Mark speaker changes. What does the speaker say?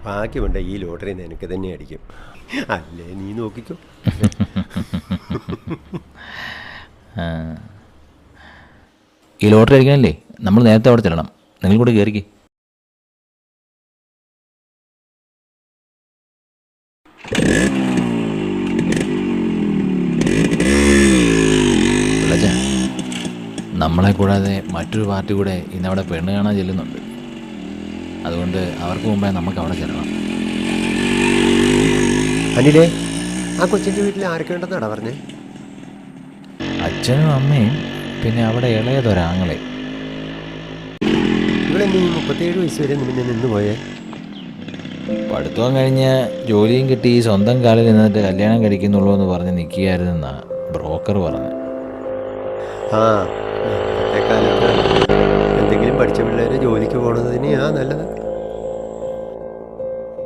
Speaker 1: ഭാഗ്യമുണ്ട് ഈ ലോട്ടറി നിനക്ക് തന്നെ അടിക്കും. അല്ലേ നീ നോക്കിക്കോ.
Speaker 2: ഈ ലോട്ടറി അടിക്കാനല്ലേ നമ്മൾ നേരത്തെ അവിടെ ചെല്ലണം. നിങ്ങൾ കൂടെ കയറിക്ക്. നമ്മളെ കൂടാതെ മറ്റൊരു പാർട്ടി കൂടെ ഇന്നവിടെ പെണ്ണ് കാണാൻ ചെല്ലുന്നുണ്ട്. അതുകൊണ്ട് അവർക്ക് മുമ്പേ നമുക്ക് അവിടെ ചെല്ലണം.
Speaker 1: അനിലേ, ആ കൊച്ചിൻ്റെ വീട്ടിൽ ആരൊക്കെ ഉണ്ടെന്നാടാ പറഞ്ഞേ?
Speaker 2: അച്ഛനും അമ്മയും പിന്നെ അവിടെ ഇളയതൊരാങ്ങളെ.
Speaker 1: ഇവിടെ നീ 37 വയസ്സ് വരെ നിന്ന് പോയേ?
Speaker 2: പഠിത്തം കഴിഞ്ഞ് ജോലിയും കിട്ടി സ്വന്തം കാലിൽ നിന്നിട്ട് കല്യാണം കഴിക്കുന്നുള്ളൂ എന്ന് പറഞ്ഞ് നിൽക്കുകയായിരുന്നെന്നാ ബ്രോക്കർ പറഞ്ഞു.
Speaker 1: ആ, ഇന്നത്തെ കാലത്ത് എന്തെങ്കിലും പഠിച്ച പിള്ളേർ ജോലിക്ക് പോകണത് തന്നെയാ നല്ലത്.